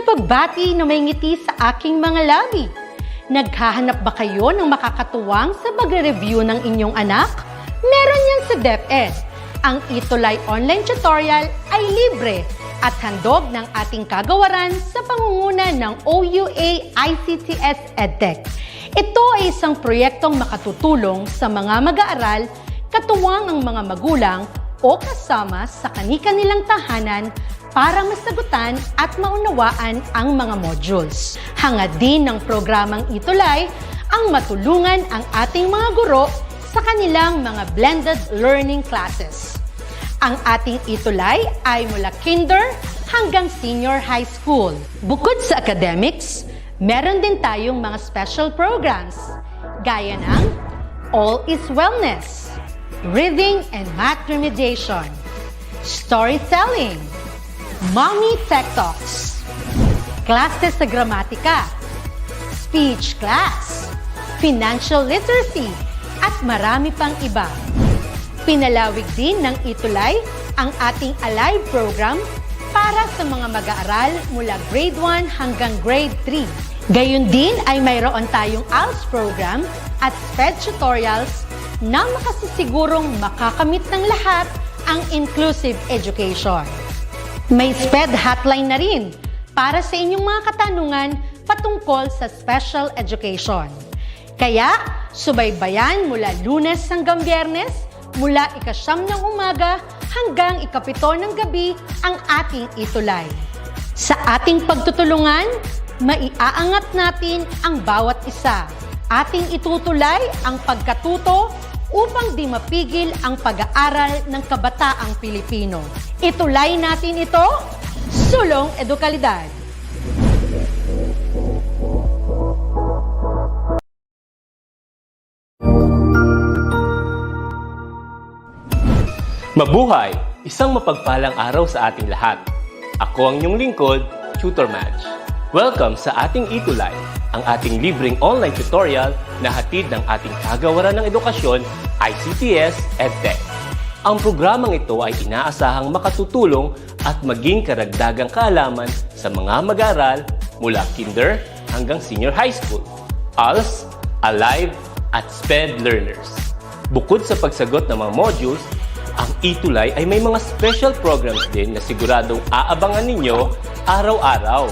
pagbati na may ngiti sa aking mga labi. Naghahanap ba kayo ng makakatuwang sa pagre-review ng inyong anak? Meron yan sa DepEd. Ang ETUlay online tutorial ay libre at handog ng ating kagawaran sa pangunguna ng OUA ICTS EdTech. Ito ay isang proyektong makatutulong sa mga mag-aaral, katuwang ang mga magulang o kasama sa kani-kanilang tahanan para masagutan at maunawaan ang mga modules. Hangad din ng programang ETUlay ang matulungan ang ating mga guro sa kanilang mga blended learning classes. Ang ating ETUlay ay mula kinder hanggang senior high school. Bukod sa academics, meron din tayong mga special programs gaya ng All is Wellness, Reading and Math Remediation, Storytelling, Mommy Tech Talks, Classes sa Gramatika, Speech Class, Financial Literacy, at marami pang iba. Pinalawig din ng ETUlay ang ating Alive program para sa mga mag-aaral mula grade 1 hanggang grade 3. Gayun din ay mayroon tayong ALS program at SPED tutorials na makasisigurong makakamit ng lahat ang inclusive education. May SPED hotline na rin para sa inyong mga katanungan patungkol sa special education. Kaya, subaybayan mula Lunes hanggang Biyernes, mula 9:00 ng umaga hanggang 7:00 ng gabi ang ating ETUlay. Sa ating pagtutulungan, maiaangat natin ang bawat isa. Ating itutulay ang pagkatuto upang di mapigil ang pag-aaral ng kabataang Pilipino. Itulay natin ito, sulong edukalidad. Mabuhay! Isang mapagpalang araw sa ating lahat. Ako ang inyong lingkod, Tutor Madge. Welcome sa ating ETUlay, ang ating libreng online tutorial na hatid ng ating kagawaran ng edukasyon, ICTS EdTech. Ang programang ito ay inaasahang makatutulong at maging karagdagang kaalaman sa mga mag-aaral mula kinder hanggang senior high school, ALS, Alive, at SPED learners. Bukod sa pagsagot ng mga modules, ang ETUlay ay may mga special programs din na siguradong aabangan ninyo araw-araw.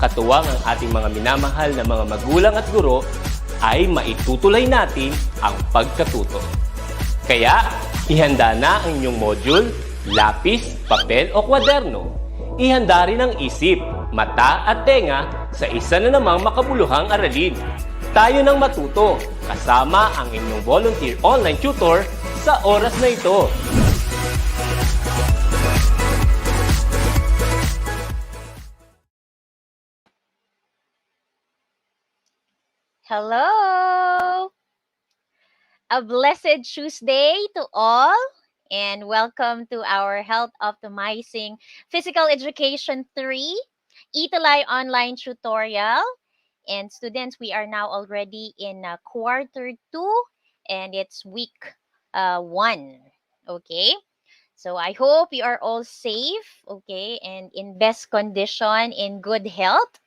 Katuwang ang ating mga minamahal na mga magulang at guro ay maitutulay natin ang pagkatuto. Kaya, ihanda na ang inyong module, lapis, papel o kwaderno. Ihanda rin ang isip, mata at tenga sa isa na namang makabuluhang aralin. Tayo nang matuto kasama ang inyong volunteer online tutor sa oras na ito. Hello! A blessed Tuesday to all and welcome to our Health Optimizing Physical Education 3 ETUlay online tutorial. And students, we are now already in quarter 2 and it's week 1. Okay? So I hope you are all safe, okay, and in best condition, in good health.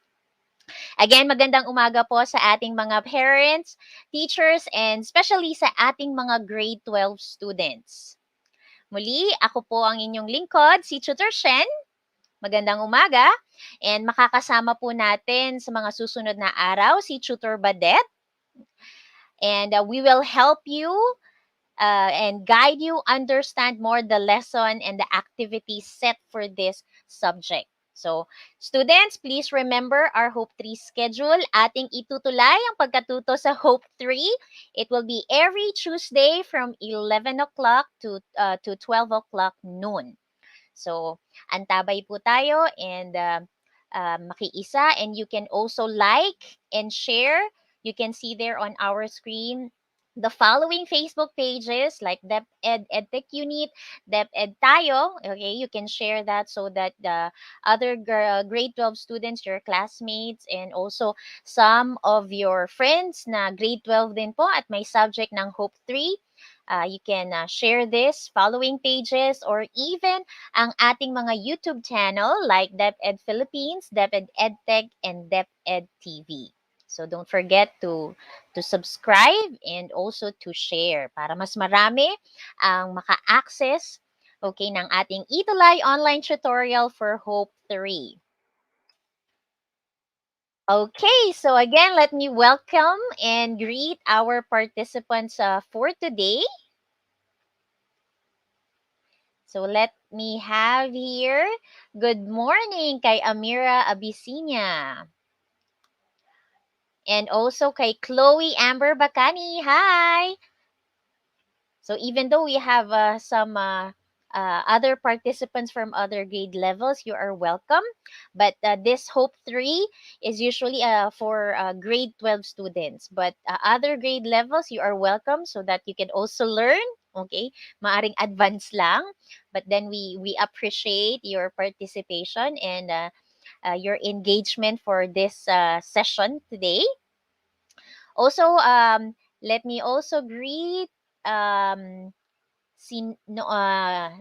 Again, magandang umaga po sa ating mga parents, teachers, and especially sa ating mga grade 12 students. Muli, ako po ang inyong lingkod, si Tutor Shen. Magandang umaga. And makakasama po natin sa mga susunod na araw si Tutor Badet. And we will help you and guide you understand more the lesson and the activities set for this subject. So, students, please remember our Hope 3 schedule. Ating itutulay ang pagkatuto sa Hope 3. It will be every Tuesday from 11 o'clock to 12 o'clock noon. So, antabay po tayo and makiisa. And you can also like and share. You can see there on our screen the following Facebook pages like DepEd EdTech Unit, DepEd Tayo. Okay, you can share that so that the other grade 12 students, your classmates, and also some of your friends na grade 12 din po at may subject ng Hope 3. You can share this following pages or even ang ating mga YouTube channel like DepEd Philippines, DepEd EdTech, and DepEd TV. So don't forget to subscribe and also to share para mas marami ang maka-access okay ng ating ETUlay online tutorial for Hope 3. Okay, so again, let me welcome and greet our participants for today. So let me have here, good morning kay Amira Abisinia. And also kay Chloe Amber Bacani. Hi! So even though we have some other participants from other grade levels, you are welcome. But this Hope 3 is usually for grade 12 students. But other grade levels, you are welcome so that you can also learn. Okay, maaring advance lang. But then we appreciate your participation and your engagement for this session today. Also, let me also greet um, si Noyakuba.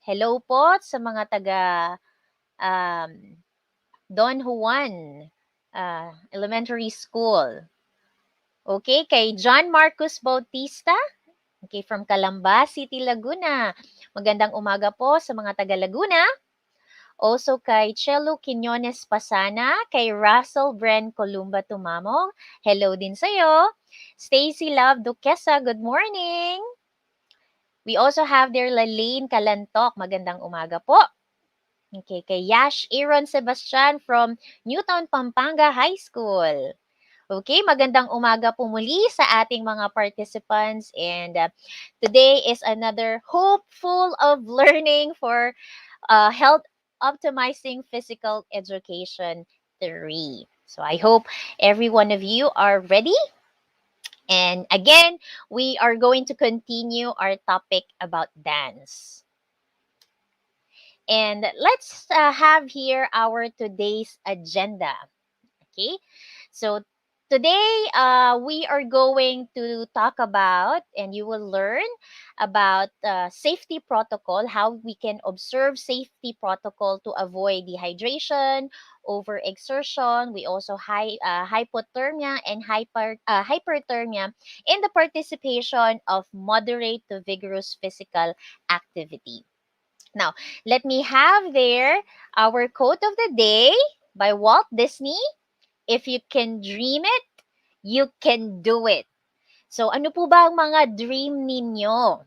Hello po sa mga taga um, Don Juan Elementary School. Okay, kay John Marcus Bautista. Okay, from Calamba City, Laguna. Magandang umaga po sa mga taga Laguna. Also kay Chelo Quinones Pasana, kay Russell Bren Columba Tumamo. Hello din sa'yo. Stacy Love Duquesa, good morning. We also have there Lalaine Kalantok. Magandang umaga po. Okay, kay Yash Aaron Sebastian from Newtown, Pampanga High School. Okay, magandang umaga po muli sa ating mga participants and today is another hopeful of learning for health optimizing physical education 3. So I hope every one of you are ready. And again, we are going to continue our topic about dance. And let's have here our today's agenda. Okay, so today we are going to talk about, and you will learn about safety protocol, how we can observe safety protocol to avoid dehydration, overexertion. We also hypothermia and hyperthermia in the participation of moderate to vigorous physical activity. Now, let me have there our quote of the day by Walt Disney. If you can dream it, you can do it. So, ano po ba ang mga dream ninyo?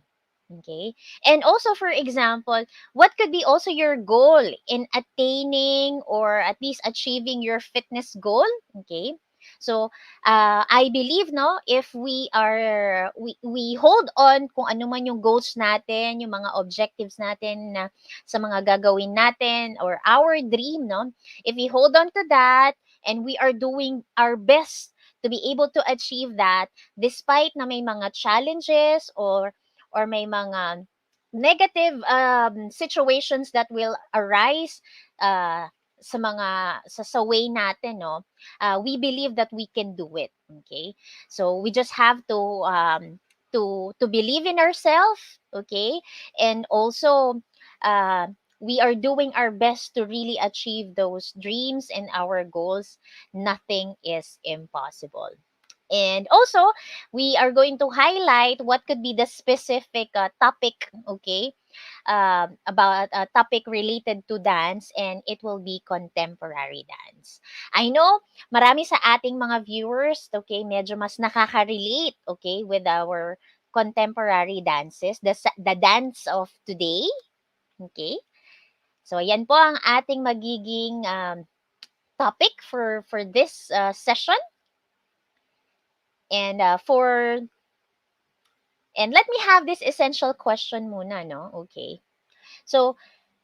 Okay. And also, for example, what could be also your goal in attaining or at least achieving your fitness goal? Okay. So, I believe, no, if we hold on kung ano man yung goals natin, yung mga objectives natin na sa mga gagawin natin or our dream, no, if we hold on to that and we are doing our best to be able to achieve that despite na may mga challenges or may mga negative situations that will arise sa way natin, no, we believe that we can do it. Okay, so we just have to believe in ourselves. Okay, and also we are doing our best to really achieve those dreams and our goals. Nothing is impossible. And also, we are going to highlight what could be the specific topic, okay, about a topic related to dance, and it will be contemporary dance. I know, marami sa ating mga viewers, okay, medyo mas nakaka-relate, okay, with our contemporary dances, the dance of today, okay. So, yan po ang ating magiging topic for this session. And and let me have this essential question muna, no? Okay. So,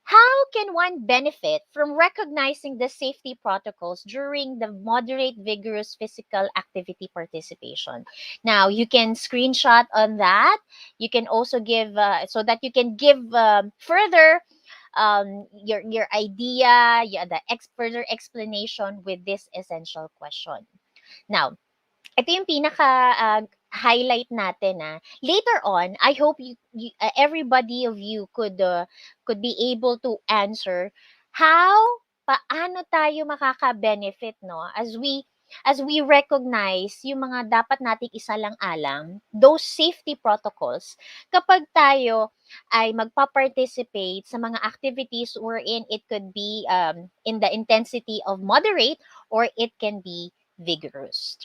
How can one benefit from recognizing the safety protocols during the moderate, vigorous physical activity participation? Now, you can screenshot on that. You can also give, so that you can give further your idea, yeah, the further explanation with this essential question. Now, ito yung pinaka highlight natin later on. I hope everybody of you could be able to answer how paano tayo makaka-benefit, no, as we recognize yung mga dapat nating isalang-alang, those safety protocols, kapag tayo ay magpa-participate sa mga activities wherein it could be in the intensity of moderate, or it can be vigorous.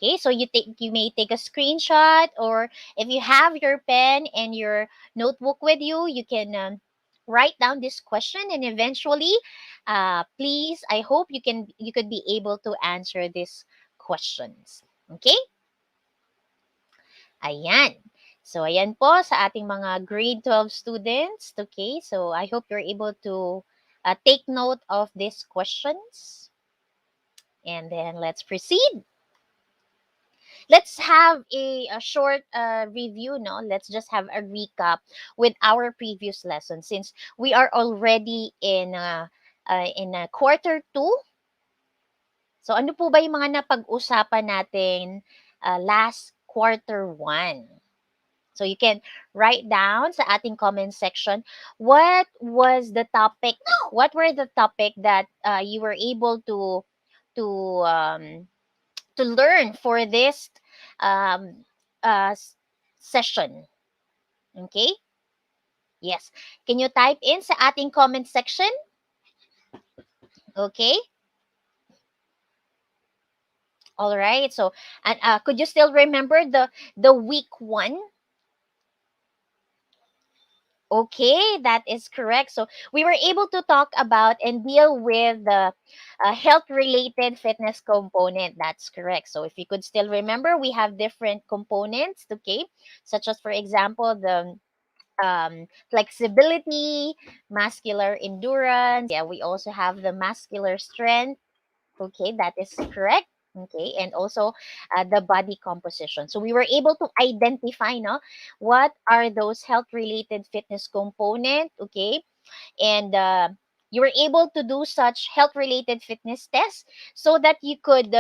Okay, so you may take a screenshot, or if you have your pen and your notebook with you, you can write down this question, and eventually, please, I hope you could be able to answer these questions. Okay? Ayan. So, ayan po sa ating mga grade 12 students. Okay, so I hope you're able to take note of these questions. And then let's proceed. Let's have a short review, no? Let's just have a recap with our previous lesson, since we are already in quarter 2. So ano po ba yung mga napag-usapan natin last quarter 1? So you can write down sa ating comment section what were the topic that you were able to um, to learn for this um, session. Okay? Yes. Can you type in sa ating comment section? Okay? All right. So, and could you still remember the week 1? Okay, that is correct. So we were able to talk about and deal with the health-related fitness component. That's correct. So if you could still remember, we have different components, okay? Such as, for example, the flexibility, muscular endurance. Yeah, we also have the muscular strength. Okay, that is correct. Okay, and also the body composition. So we were able to identify, no, what are those health-related fitness component. Okay, and you were able to do such health-related fitness tests so that you could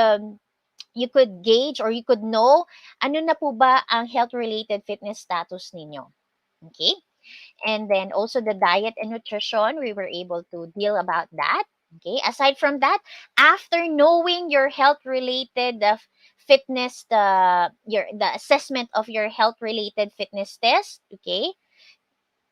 gauge, or you could know ano na po ba ang health-related fitness status ninyo. Okay. And then also the diet and nutrition, we were able to deal about that. Okay. Aside from that, after knowing your health related fitness, the assessment of your health related fitness test, okay,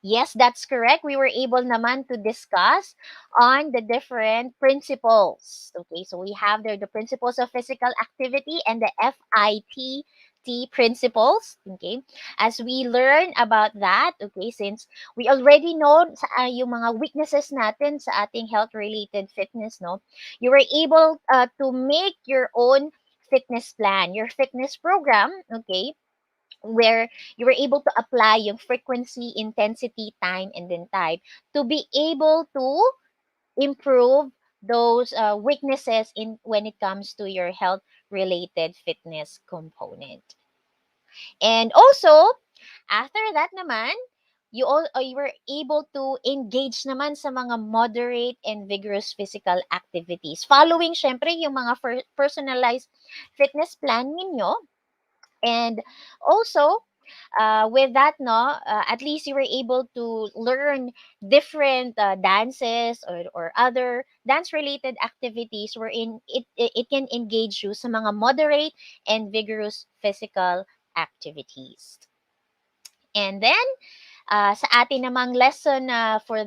yes, that's correct. We were able naman to discuss on the different principles. Okay, so we have there the principles of physical activity and the FITT principles. Okay, as we learn about that, okay, since we already know yung mga weaknesses natin sa ating health-related fitness, no, you were able to make your own fitness plan, your fitness program, okay, where you were able to apply yung frequency, intensity, time, and then type to be able to improve those weaknesses in when it comes to your health related fitness component. And also, after that naman, you were able to engage naman sa mga moderate and vigorous physical activities. Following, syempre, yung mga personalized fitness plan ninyo. And also, with that, no, at least you were able to learn different dances, or other dance related activities wherein it can engage you sa mga moderate and vigorous physical activities. And then sa atin namang lesson for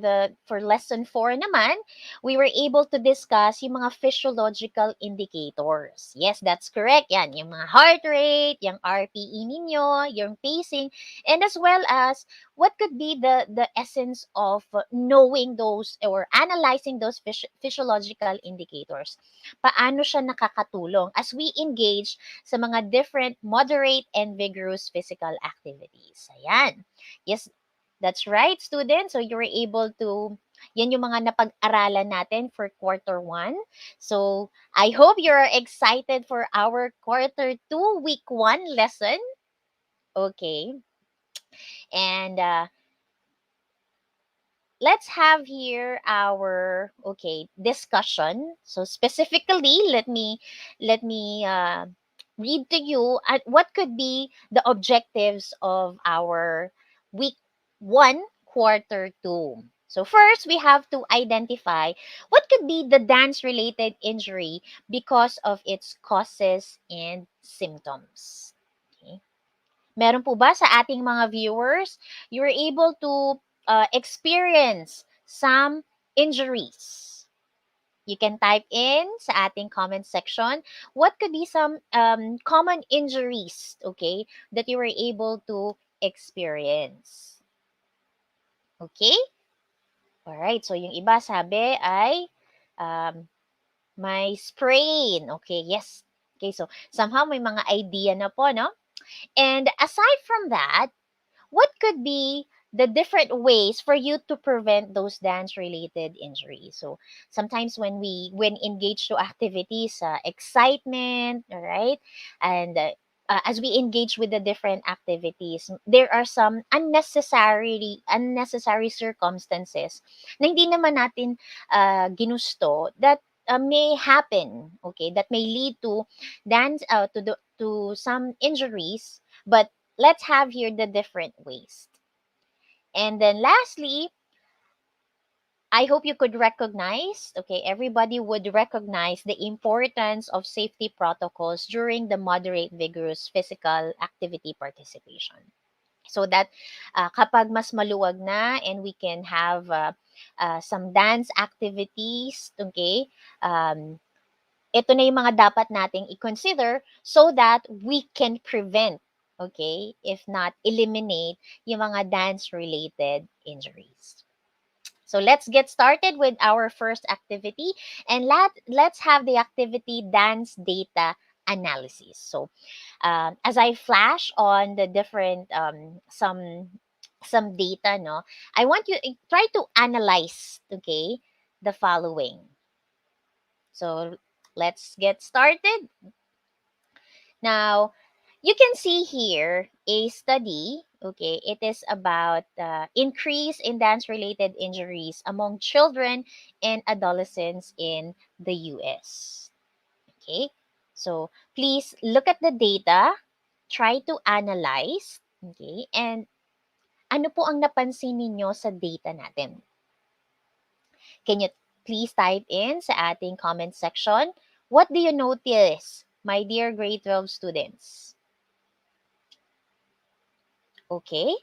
lesson 4 naman, we were able to discuss yung mga physiological indicators. Yes, that's correct. Yan, yung mga heart rate, yung RPE ninyo, yung pacing, and as well as what could be the essence of knowing those or analyzing those physiological indicators. Paano siya nakakatulong as we engage sa mga different moderate and vigorous physical activities. Ayan. Yes, that's right, students. So you were able to Yan yung mga napag-aralan natin for quarter 1. So, I hope you're excited for our quarter 2, week 1 lesson. Okay. And let's have here our discussion. So specifically, let me read to you what could be the objectives of our week 1, quarter 2. So first, we have to identify what could be the dance related injury because of its causes and symptoms. Okay. Meron po ba sa ating mga viewers, you were able to experience some injuries? You can type in sa ating comment section what could be some common injuries, okay, that you were able to experience. Okay? Alright, so yung iba sabi ay um, may sprain. Okay, yes. Okay, so somehow may mga idea na po, no? And aside from that, what could be the different ways for you to prevent those dance related injuries? So sometimes when engaged to activities, excitement, all right, and as we engage with the different activities, there are some unnecessary circumstances na hindi naman natin ginusto that may happen, okay, that may lead to to some injuries. But let's have here the different ways. And then lastly, I hope you could recognize, okay, everybody would recognize the importance of safety protocols during the moderate vigorous physical activity participation. So that kapag mas maluwag na and we can have some dance activities, okay, ito na yung mga dapat nating i-consider so that we can prevent, okay, if not eliminate yung mga dance-related injuries. So let's get started with our first activity, and let's have the activity dance data analysis. So as I flash on the different some data, no, I want you try to analyze, okay, the following. So let's get started. Now, you can see here a study, okay, it is about increase in dance-related injuries among children and adolescents in the US. Okay, so please look at the data, try to analyze, okay, and ano po ang napansin ninyo sa data natin? Can you please type in sa ating comment section, what do you notice, my dear grade 12 students? Okay?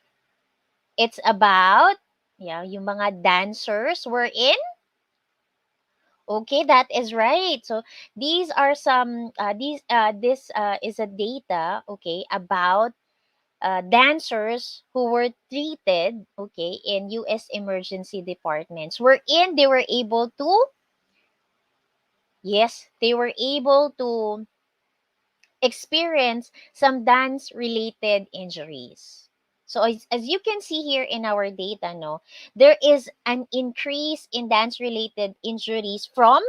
It's about, yeah, yung mga dancers were in. Okay, that is right. So these are some, this is a data, okay, about dancers who were treated, okay, in U.S. emergency departments, wherein they were able to, yes, they were able to experience some dance related injuries. So as you can see here in our data, no, there is an increase in dance related injuries from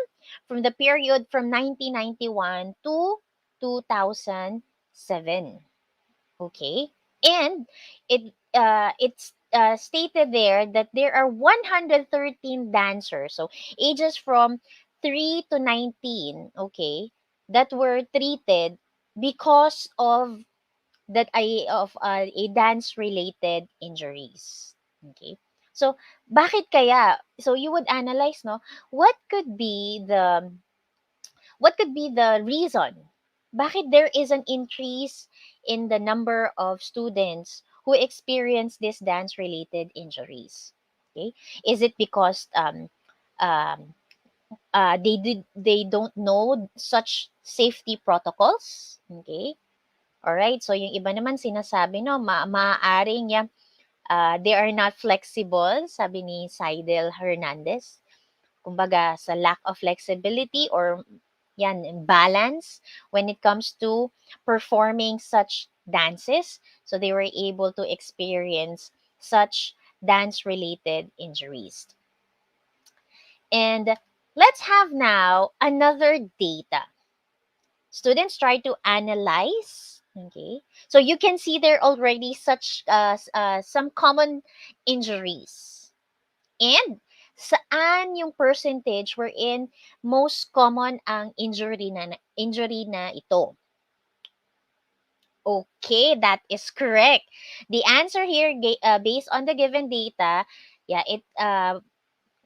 the period from 1991 to 2007. Okay? And it's stated there that there are 113 dancers, so ages from 3 to 19, okay, that were treated because of a dance related injuries. Okay? So bakit kaya? So you would analyze, no, what could be the reason? Bakit there is an increase in the number of students who experience these dance-related injuries? Okay, is it because um, they don't know such safety protocols? Okay, all right. So yung iba naman sinasabi, no, maaaring yan, they are not flexible, sabi ni Seidel Hernandez. Kumbaga sa lack of flexibility or yan, balance when it comes to performing such dances. So they were able to experience such dance related injuries. And let's have now another data. Students try to analyze. Okay, so you can see there already such some common injuries. And saan yung percentage wherein most common ang injury na ito? Okay, that is correct. The answer here, based on the given data, yeah,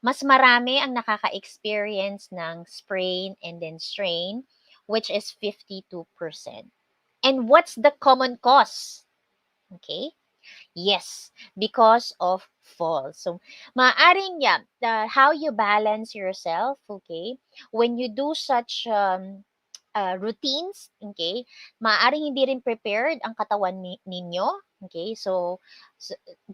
mas marami ang nakaka-experience ng sprain and then strain, which is 52%. And what's the common cause? Okay? Yes, because of fall. So, maaring how you balance yourself, okay, when you do such routines, okay, maaaring hindi rin prepared ang katawan ninyo, okay, so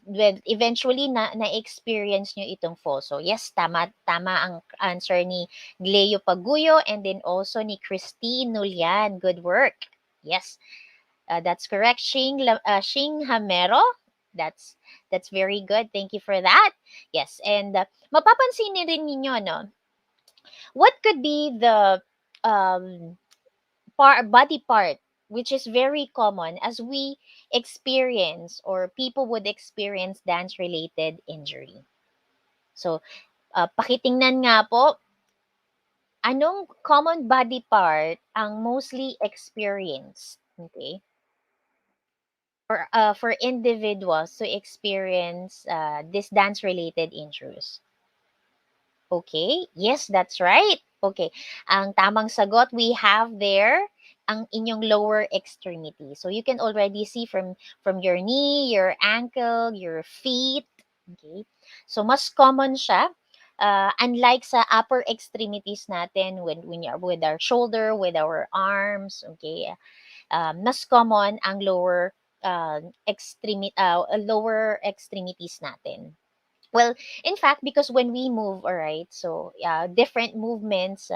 when eventually na-experience nyo itong fall. So, yes, tama ang answer ni Gleo Paguyo and then also ni Christine Nulian. Good work. Yes, that's correct. Shing Hamero. That's very good. Thank you for that. Yes, and mapapansin rin ninyo, no? What could be the um, body part which is very common as we experience or people would experience dance related injury? So, pakitingnan nga po, anong common body part ang mostly experienced? Okay? For individuals to experience this dance related injuries. Okay, yes, that's right. Okay, ang tamang sagot we have there ang inyong lower extremity. So you can already see from your knee, your ankle, your feet. Okay, so mas common siya. Unlike sa upper extremities natin when you're with our shoulder, with our arms, okay, mas common ang lower extremities natin. Well, in fact, because when we move, all right, so different movements,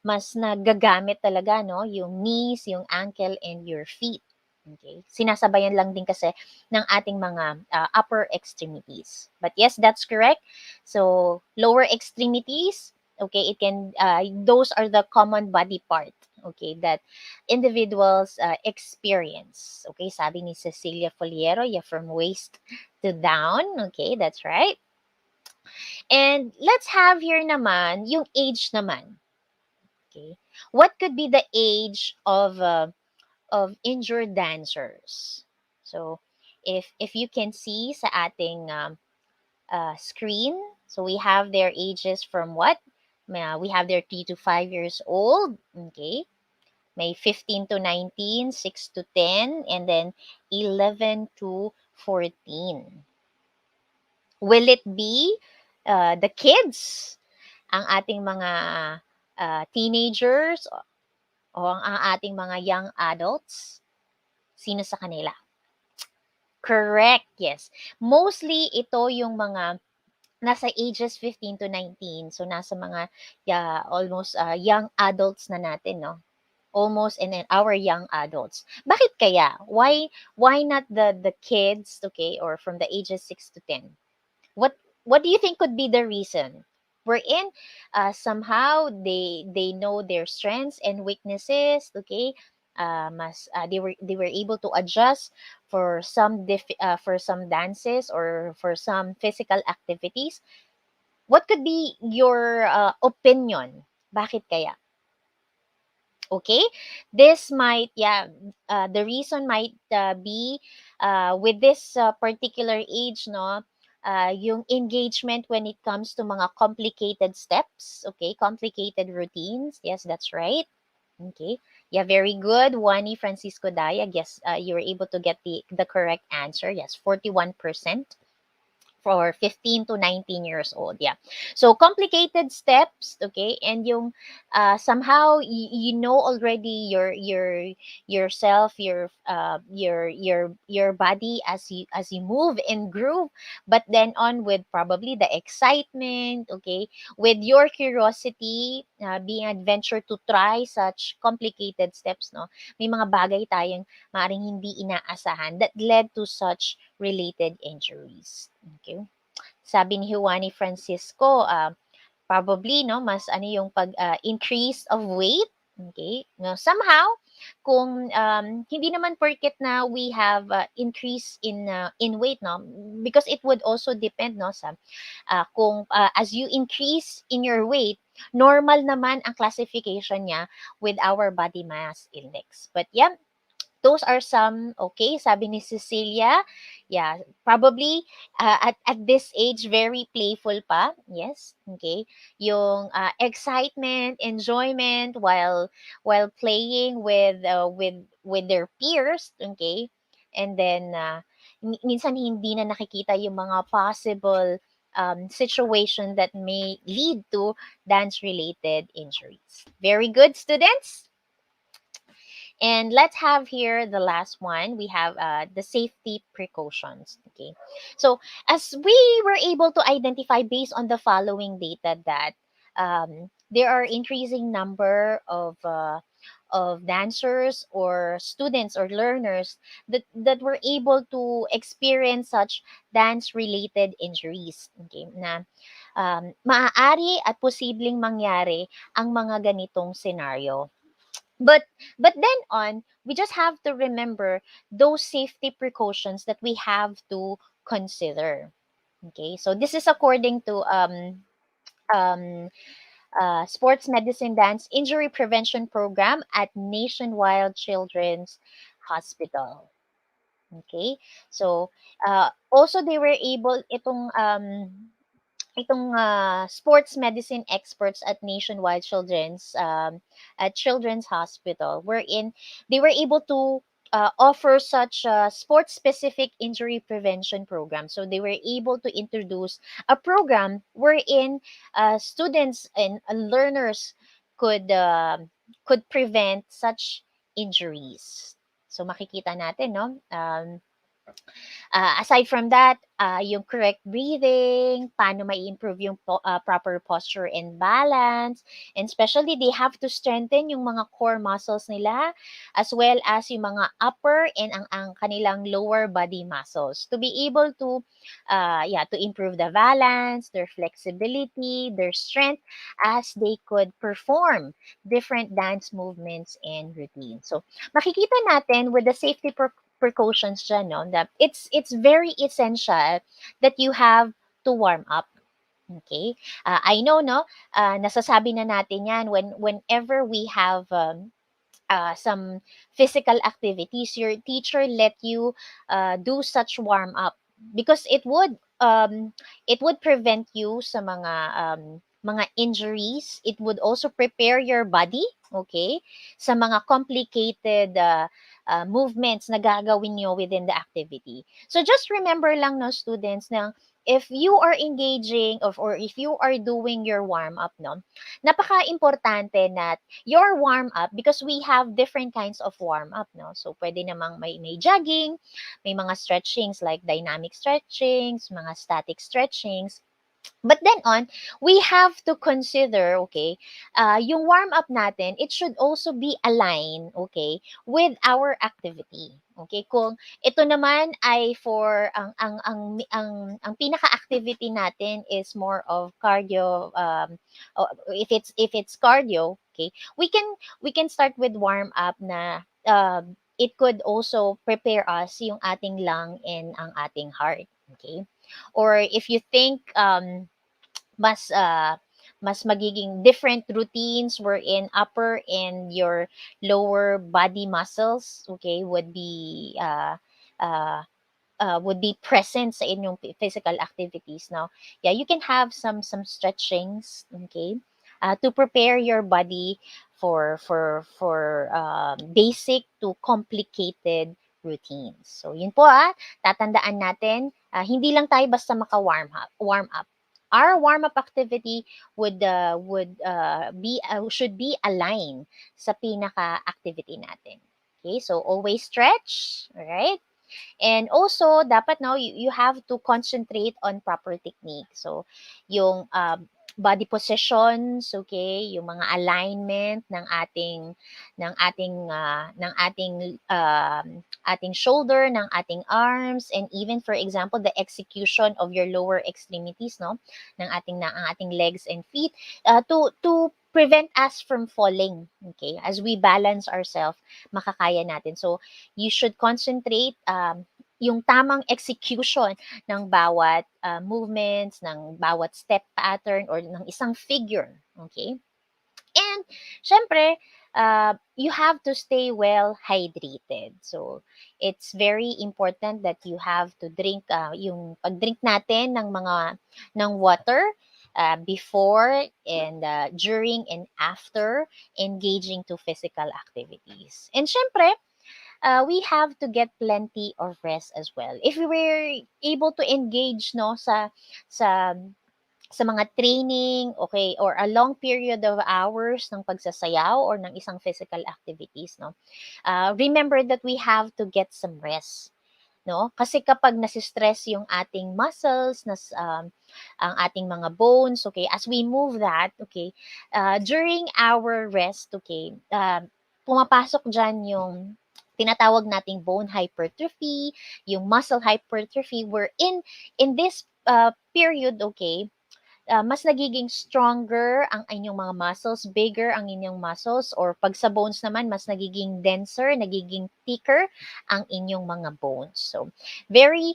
mas nagagamit talaga, no, yung knees, yung ankle, and your feet. Okay, sinasabayan lang din kasi ng ating mga upper extremities. But yes, that's correct. So lower extremities, okay, it can those are the common body part, okay, that individuals experience. Okay, sabi ni Cecilia Foliero, yeah, from waist to down. Okay, that's right. And let's have here naman yung age naman. Okay. What could be the age of injured dancers? So, if you can see sa ating screen, so we have their ages from what? We have their 3 to 5 years old. Okay. May 15 to 19, 6 to 10, and then 11 to 14. Will it be the kids, ang ating mga teenagers, o ang ating mga young adults? Sino sa kanila? Correct, yes. Mostly, ito yung mga nasa ages 15 to 19. So, nasa mga almost young adults na natin, no? Almost and then our young adults. Bakit kaya? Why not the kids, okay, or from the ages 6 to 10? What do you think could be the reason? Wherein somehow they know their strengths and weaknesses, okay? They were able to adjust for some dances or for some physical activities. What could be your opinion? Bakit kaya? Okay, this might the reason might be with this particular age, no, yung engagement when it comes to mga complicated steps, okay, complicated routines. Yes, that's right. Okay, yeah, very good, Wani Francisco Daya. Yes, you were able to get the correct answer. Yes, 41% for 15 to 19 years old. Yeah. So complicated steps, okay? And yung somehow you know already yourself, your body as you move and groove, but then on with probably the excitement, okay? With your curiosity, being adventure to try such complicated steps, no? May mga bagay tayong maaring hindi inaasahan that led to such related injuries. Okay? Sabi ni Juani Francisco, probably no mas ano yung pag increase of weight. Okay, no, somehow kung hindi naman porket na we have increase in weight, no, because it would also depend, no, sa kung as you increase in your weight, normal naman ang classification niya with our body mass index. But yeah, those are some, okay, sabi ni Cecilia. Yeah, probably at this age, very playful pa. Yes, okay. Yung excitement, enjoyment while playing with their peers, okay. And then minsan hindi na nakikita yung mga possible situation that may lead to dance-related injuries. Very good, students. And let's have here the last one. We have the safety precautions. Okay. So as we were able to identify based on the following data that there are increasing number of dancers or students or learners that were able to experience such dance related injuries. Okay. Na maaari at posibleng mangyari ang mga ganitong scenario. But then on, we just have to remember those safety precautions that we have to consider. Okay, so this is according to um, sports medicine dance injury prevention program at Nationwide Children's Hospital. Okay, so also they were able itong sports medicine experts at Nationwide Children's Hospital, wherein they were able to offer such sports specific injury prevention program. So they were able to introduce a program wherein students and learners could uh, could prevent such injuries. So makikita natin, no? Aside from that, yung correct breathing, paano mai-improve yung proper posture and balance, and especially they have to strengthen yung mga core muscles nila as well as yung mga upper and ang kanilang lower body muscles to be able to to improve the balance, their flexibility, their strength as they could perform different dance movements and routines. So makikita natin with the safety precautions dyan, no, that it's very essential that you have to warm up. Okay? I know, no, nasasabi na natin yan whenever we have some physical activities, your teacher let you do such warm up because it would prevent you sa mga injuries. It would also prepare your body, okay, sa mga complicated movements na gagawin nyo within the activity. So just remember lang, no, students, na if you are engaging or if you are doing your warm up, no, napaka-importante na your warm up because we have different kinds of warm up, no. So pwede namang may jogging, may mga stretchings like dynamic stretchings, mga static stretchings. But then on, we have to consider, okay, yung warm up natin, it should also be aligned, okay, with our activity. Okay, kung ito naman ay for ang pinaka-activity natin is more of cardio, if it's cardio, okay, we can start with warm up na it could also prepare us yung ating lung and ang ating heart, okay? Or if you think mas mas magiging different routines wherein upper and your lower body muscles, okay, would be present sa inyong physical activities. Now, yeah, you can have some stretchings, okay, to prepare your body for basic to complicated routines. So, yun po tatandaan natin, hindi lang tayo basta warm up. Our warm-up activity should be aligned sa pinaka-activity natin. Okay, so always stretch, all right? And also, dapat you have to concentrate on proper technique. So, yung body positions, okay, yung mga alignment ng ating shoulder, ng ating arms, and even for example the execution of your lower extremities, no, ang ating legs and feet, to prevent us from falling, okay, as we balance ourselves, makakaya natin. So you should concentrate yung tamang execution ng bawat movements, ng bawat step pattern or ng isang figure. Okay? And syempre, you have to stay well hydrated. So it's very important that you have to drink, yung pag-drink natin ng water before and during and after engaging to physical activities. And syempre, we have to get plenty of rest as well. If we were able to engage, no, sa sa mga training, okay, or a long period of hours ng pagsasayaw or ng isang physical activities, no, remember that we have to get some rest, no? Kasi kapag nasistress yung ating muscles, ang ating mga bones, okay, as we move that, okay, during our rest, okay, pumapasok dyan yung tinatawag nating bone hypertrophy, yung muscle hypertrophy, where in this period, okay, mas nagiging stronger ang inyong mga muscles, bigger ang inyong muscles, or pag sa bones naman, mas nagiging denser, nagiging thicker ang inyong mga bones. So, very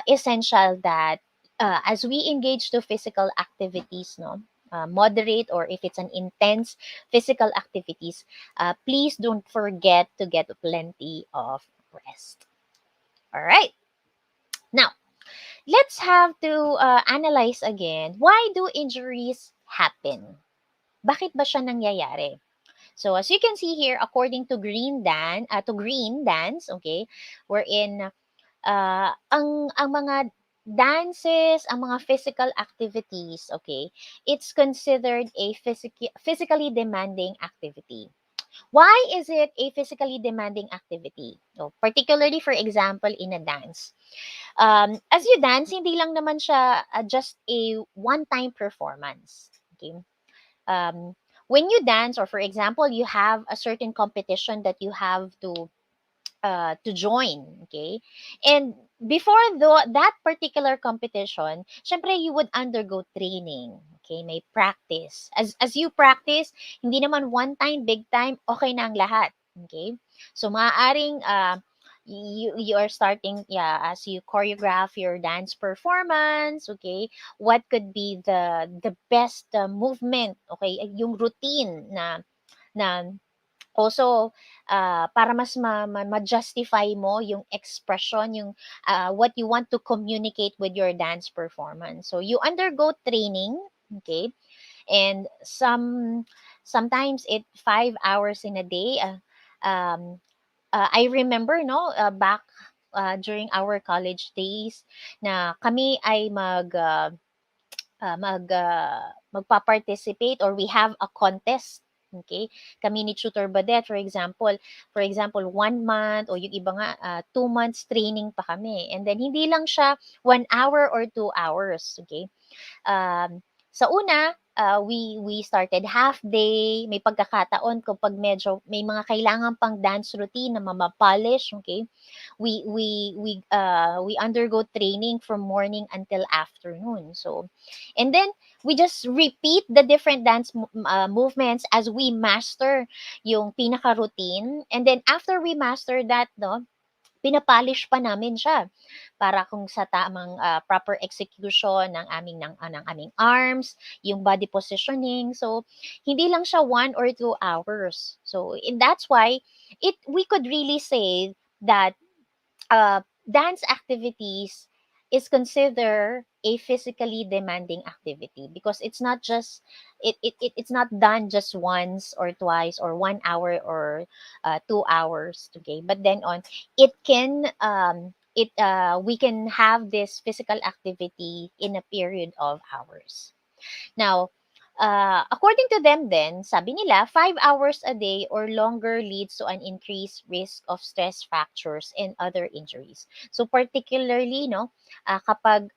essential that as we engage to physical activities, no, moderate or if it's an intense physical activities, please don't forget to get plenty of rest. All right. Now, let's have to analyze again, why do injuries happen? Bakit ba siya nangyayari? So as you can see here, according to Green Dance, okay, wherein ang mga dances, ang mga physical activities, okay, it's considered a physically demanding activity. Why is it a physically demanding activity? So, particularly, for example, in a dance. As you dance, hindi lang naman siya just a one-time performance. Okay? When you dance, or for example, you have a certain competition that you have to join, okay? And before that particular competition, syempre you would undergo training, okay? May practice. As you practice, hindi naman one time, big time, okay na ang lahat, okay? So maaaring you are starting, yeah, as you choreograph your dance performance, okay, what could be the best movement, okay, yung routine na also para mas ma-justify mo yung expression, yung what you want to communicate with your dance performance. So you undergo training, okay, and sometimes 5 hours in a day. I remember, no, back during our college days, na kami ay magpa-participate, or we have a contest. Okay? Kami ni Tutor Badet, for example, 1 month, o yung iba nga, 2 months training pa kami. And then, hindi lang siya 1 hour or 2 hours. Okay? Sa una, we started half day. May pagkakataon kapag medyo may mga kailangan pang dance routine na mamapolish, okay? We undergo training from morning until afternoon. So, and then we just repeat the different dance movements as we master yung pinaka routine. And then after we master that, no, pinapolish pa namin siya para kung sa tamang proper execution ng aming arms, yung body positioning. So hindi lang siya 1 or 2 hours. So that's why we could really say that dance activities is considered a physically demanding activity, because it's not done just once or twice or 1 hour or 2 hours, okay, but then on it can it we can have this physical activity in a period of hours. Now, according to them then, sabi nila, 5 hours a day or longer leads to an increased risk of stress fractures and other injuries. So particularly, no, kapag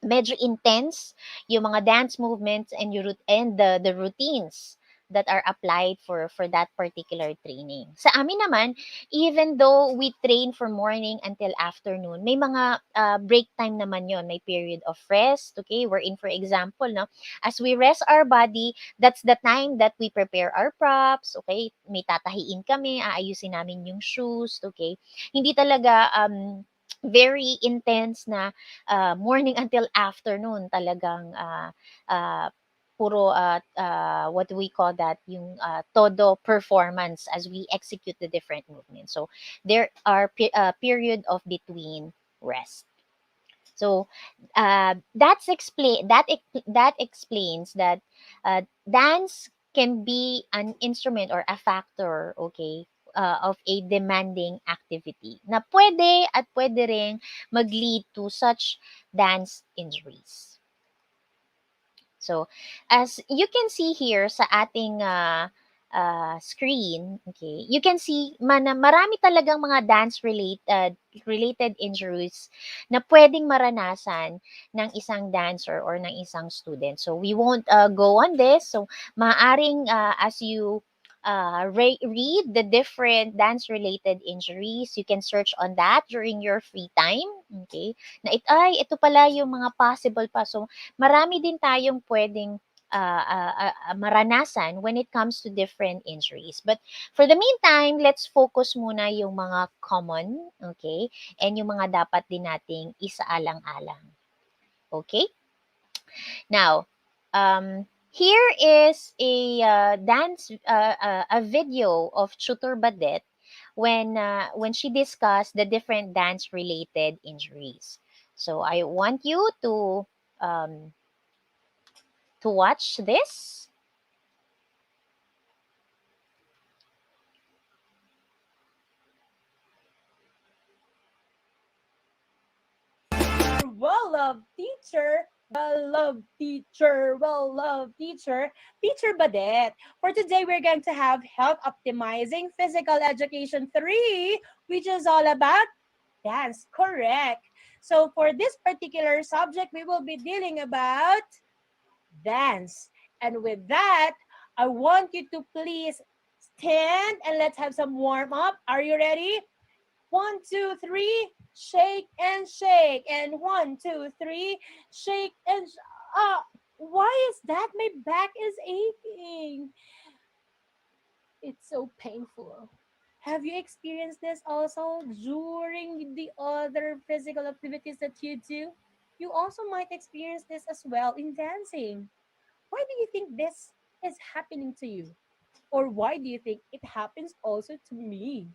medyo intense yung mga dance movements and the routines that are applied for that particular training. Sa amin naman, even though we train from morning until afternoon, may mga break time naman yon, may period of rest, okay? We're in, for example, no, as we rest our body, that's the time that we prepare our props, okay? May tatahiin kami, aayusin namin yung shoes, okay? Hindi talaga very intense na morning until afternoon talagang uh, puro what do we call that, yung todo performance as we execute the different movements. So there are period of between rest. So that explains that dance can be an instrument or a factor, okay, of a demanding activity na pwede ring mag-lead to such dance injuries. So, as you can see here sa ating screen, okay, you can see marami talagang mga dance related injuries na pwedeng maranasan ng isang dancer or ng isang student. So, we won't go on this. So, maaring as you read the different dance related injuries, you can search on that during your free time, okay, na ito pala yung mga possible pa. So marami din tayong pwedeng maranasan when it comes to different injuries. But for the meantime, let's focus muna yung mga common, okay, and yung mga dapat din nating isaalang-alang. Okay? Now, here is a video of Tutor Badet when she discussed the different dance related injuries. So I want you um, to watch this. Well-loved teacher, well-loved teacher, well-loved teacher, Teacher Badet. For today, we're going to have Health Optimizing Physical Education 3, which is all about dance. Correct. So for this particular subject, we will be dealing about dance. And with that, I want you to please stand and let's have some warm up. Are you ready? 1, 2, 3, shake and shake. And 1, 2, 3, shake and why is that? My back is aching. It's so painful. Have you experienced this also during the other physical activities that you do? You also might experience this as well in dancing. Why do you think this is happening to you? Or why do you think it happens also to me?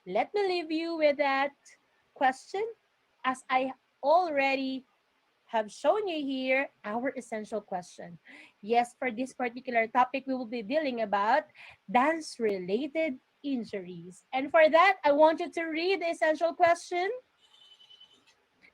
Let me leave you with that question, as I already have shown you here our essential question. Yes, for this particular topic, we will be dealing about dance-related injuries. And for that, I want you to read the essential question,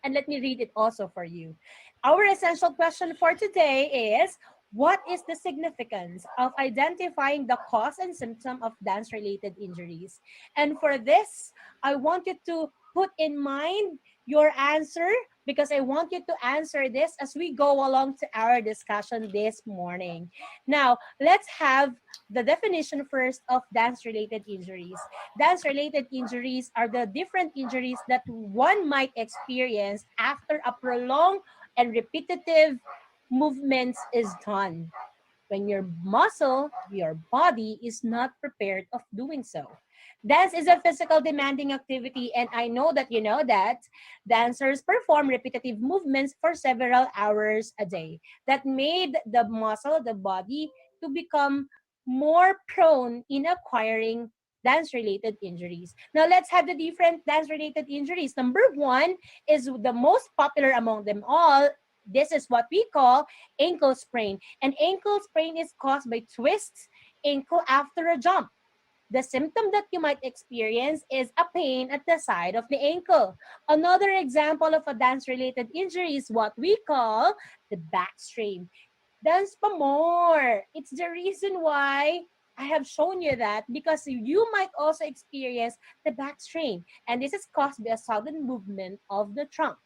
and let me read it also for you. Our essential question for today is, what is the significance of identifying the cause and symptom of dance-related injuries? And for this, I want you to put in mind your answer, because I want you to answer this as we go along to our discussion this morning. Now, let's have the definition first of dance-related injuries. Dance-related injuries are the different injuries that one might experience after a prolonged and repetitive movements is done when your muscle, your body is not prepared of doing so. Dance is a physical demanding activity, and I know that you know that dancers perform repetitive movements for several hours a day that made the muscle, the body, to become more prone in acquiring dance-related injuries. Now let's have the different dance-related injuries. Number one is the most popular among them all. This is what we call ankle sprain. An ankle sprain is caused by twists ankle after a jump. The symptom that you might experience is a pain at the side of the ankle. Another example of a dance-related injury is what we call the back strain. Dance pa more. It's the reason why I have shown you that, because you might also experience the back strain. And this is caused by a sudden movement of the trunk.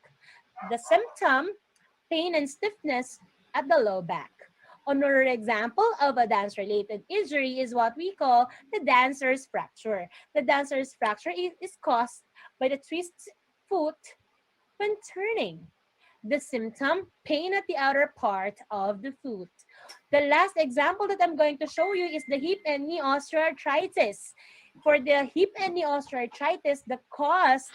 The symptom, pain and stiffness at the low back. Another example of a dance-related injury is what we call the dancer's fracture. The dancer's fracture is caused by the twist foot when turning. The symptom, pain at the outer part of the foot. The last example that I'm going to show you is the hip and knee osteoarthritis. For the hip and knee osteoarthritis, the cause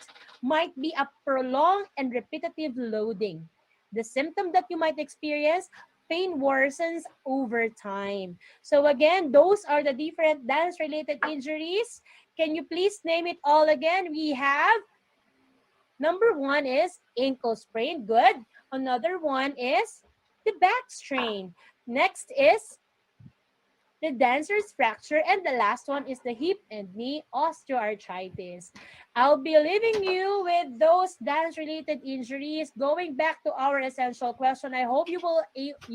might be a prolonged and repetitive loading. The symptom that you might experience, pain worsens over time. So again, those are the different dance-related injuries. Can you please name it all again? We have number one is ankle sprain. Good. Another one is the back strain. Next is the dancer's fracture. And the last one is the hip and knee osteoarthritis. I'll be leaving you with those dance-related injuries. Going back to our essential question, I hope you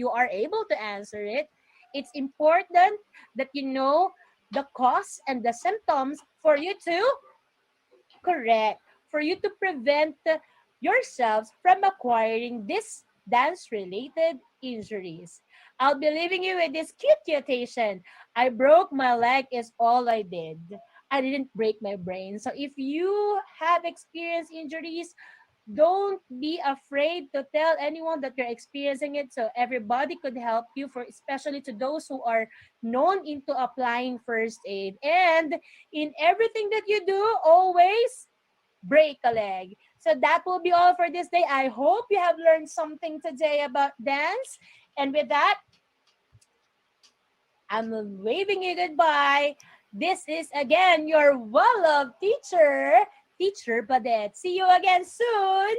are able to answer it. It's important that you know the cause and the symptoms for you to correct, for you to prevent yourselves from acquiring these dance-related injuries. I'll be leaving you with this cute quotation. I broke my leg is all I did. I didn't break my brain. So if you have experienced injuries, don't be afraid to tell anyone that you're experiencing it so everybody could help you, for especially to those who are known into applying first aid. And in everything that you do, always break a leg. So that will be all for this day. I hope you have learned something today about dance. And with that, I'm waving you goodbye. This is again your well-loved teacher, Teacher Badet. See you again soon.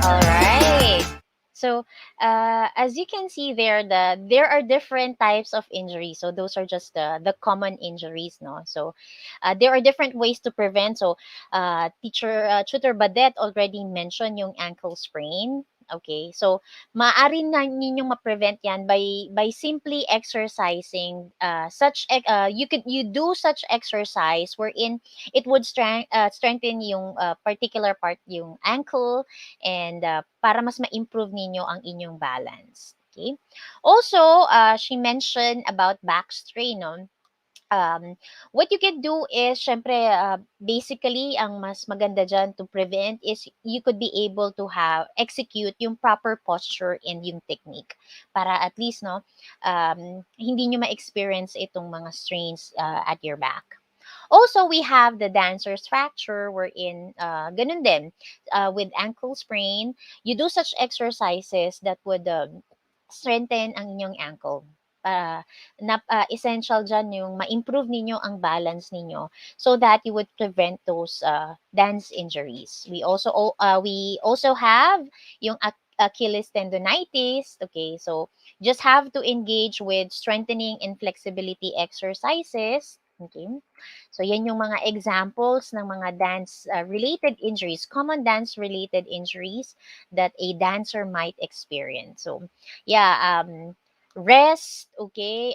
All right. So, as you can see there, there are different types of injuries. So those are just the common injuries, no. So, there are different ways to prevent. So, Tutor Badet already mentioned yung ankle sprain. Okay, so maaari na ninyong ma-prevent yan by simply exercising you do such exercise wherein it would strengthen yung particular part, yung ankle, and para mas ma-improve ninyo ang inyong balance. Okay? Also, she mentioned about back strain, no? What you can do is, syempre, basically, ang mas maganda dyan to prevent is you could be able to execute yung proper posture and yung technique para at least, no, hindi nyo ma-experience itong mga strains at your back. Also, we have the dancer's fracture wherein, ganun din, with ankle sprain, you do such exercises that would strengthen ang inyong ankle. Essential dyan yung ma-improve ninyo ang balance ninyo so that you would prevent those dance injuries. We also have yung Achilles tendonitis. Okay, so just have to engage with strengthening and flexibility exercises. Okay. So, yan yung mga examples ng mga dance-related injuries, common dance-related injuries that a dancer might experience. So, yeah, rest, okay,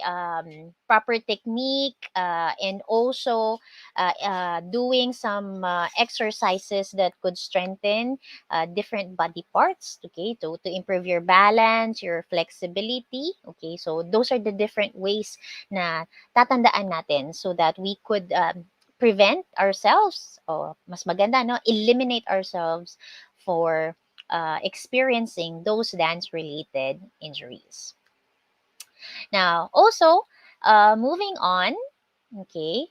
proper technique, and also doing some exercises that could strengthen different body parts, okay, to improve your balance, your flexibility, okay. So, those are the different ways na tatandaan natin so that we could prevent ourselves, o mas maganda, no, eliminate ourselves for experiencing those dance-related injuries. Now, also, moving on, okay,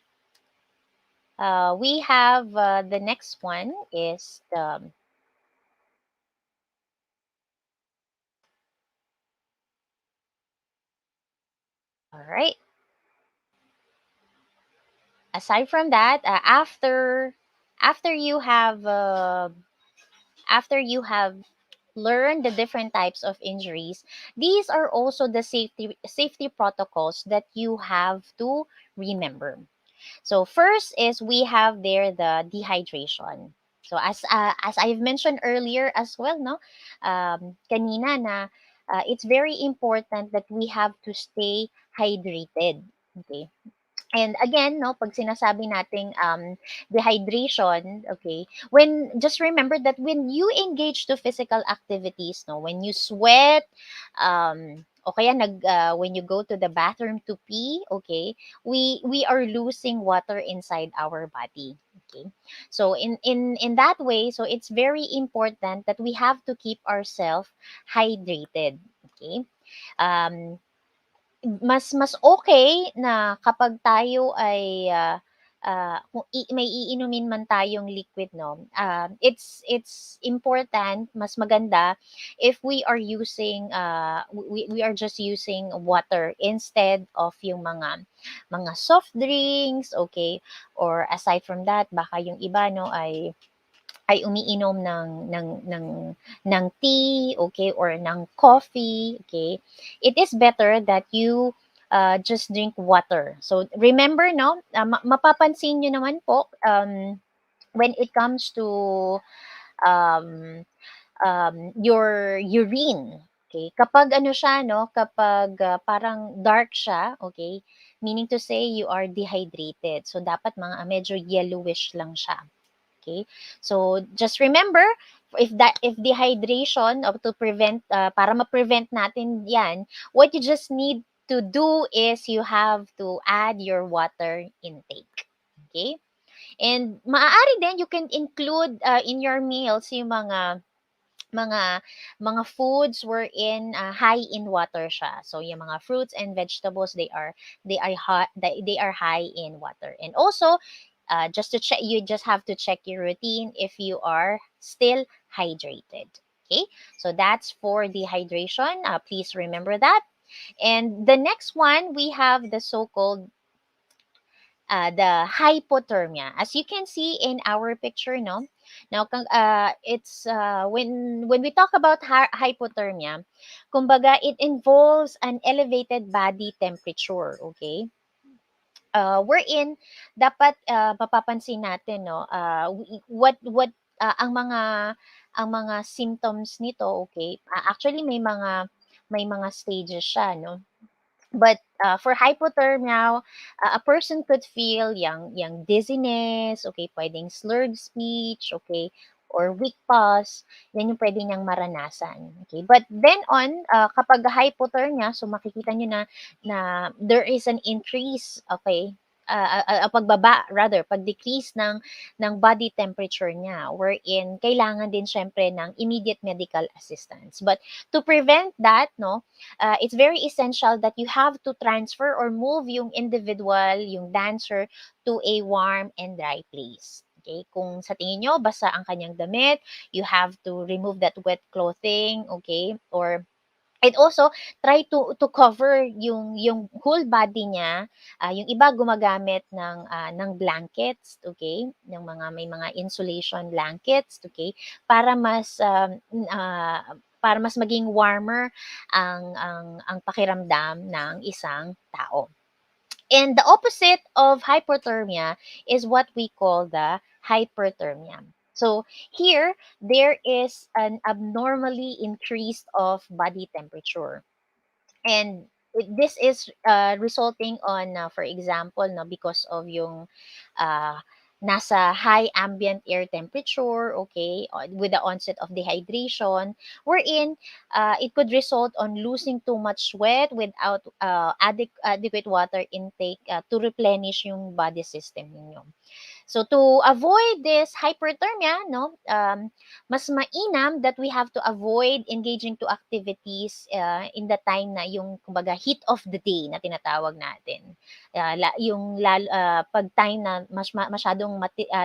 we have the next one is all right. Aside from that, after you have after you have learned the different types of injuries, these are also the safety protocols that you have to remember. So first is we have there the dehydration. So as I've mentioned earlier as well, no, kanina na it's very important that we have to stay hydrated. Okay. And again, no, pag sinasabi nating dehydration, okay, when just remember that when you engage to physical activities, no, when you sweat, o kaya when you go to the bathroom to pee, okay, we are losing water inside our body. Okay, so in that way, so it's very important that we have to keep ourselves hydrated. Okay, um, mas okay na kapag tayo ay, kung may iinumin man tayong liquid 'no, it's important, mas maganda if we are using, we are just using water instead of yung mga soft drinks, okay? Or aside from that, baka yung iba 'no ay umiinom ng tea, okay, or ng coffee, okay, it is better that you just drink water. So remember, no, mapapansin nyo naman po when it comes to um, your urine. Okay, kapag ano siya, no, kapag parang dark siya, okay, meaning to say you are dehydrated. So dapat mga medyo yellowish lang siya. Okay, so just remember, if dehydration, or to prevent, para ma-prevent natin yan, what you just need to do is you have to add your water intake. Okay, and maaari din you can include in your meals yung mga mga foods wherein high in water siya. So yung mga fruits and vegetables, they are high in water. And also, just to check, you just have to check your routine if you are still hydrated. Okay, so that's for dehydration. Please remember that. And the next one, we have the so-called the hypothermia. As you can see in our picture, no? Now, it's when we talk about hypothermia, kumbaga, it involves an elevated body temperature, okay? Wherein dapat mapapansin natin, no, ang mga symptoms nito, okay? Actually may mga stages siya, no? But for hypothermia, a person could feel yung dizziness, okay, pwedeng slurred speech, okay, or weak pulse, yan yung pwede niyang maranasan. Okay, but then on, kapag hypothermia, so makikita niyo na there is an increase, okay, pagbaba, rather, pag-decrease ng body temperature niya, wherein kailangan din syempre ng immediate medical assistance. But to prevent that, no, it's very essential that you have to transfer or move yung individual, yung dancer, to a warm and dry place. Okay, kung sa tingin nyo basa ang kanyang damit, you have to remove that wet clothing, okay? Or and also try to cover yung whole body niya. Yung iba gumagamit ng blankets, okay? May mga insulation blankets, okay? Para mas maging warmer ang pakiramdam ng isang tao. And the opposite of hypothermia is what we call the hyperthermia. So here, there is an abnormally increased of body temperature. And this is resulting on, for example, no, because of yung uh, nasa high ambient air temperature, okay, with the onset of dehydration, wherein it could result on losing too much sweat without adequate water intake to replenish yung body system ninyo. So to avoid this hyperthermia, no, mas mainam that we have to avoid engaging to activities in the time na yung kumbaga heat of the day na tinatawag natin. Pag time na masyadong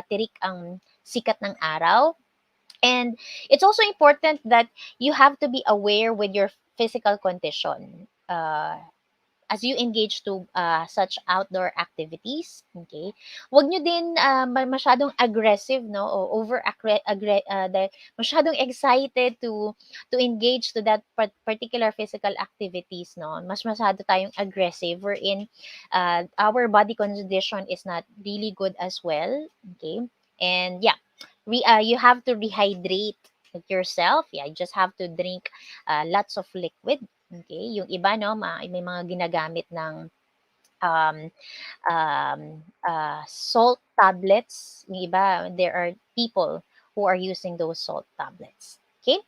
tirik ang sikat ng araw. And it's also important that you have to be aware with your physical condition. As you engage to such outdoor activities, okay? Huwag nyo din masyadong aggressive, no? O masyadong excited to engage to that particular physical activities, no? Masyado tayong aggressive wherein our body condition is not really good as well, okay? And yeah, you have to rehydrate yourself. Yeah, you just have to drink lots of liquid. Okay, yung iba, no, may mga ginagamit um, salt tablets. Yung iba, there are people who are using those salt tablets. Okay?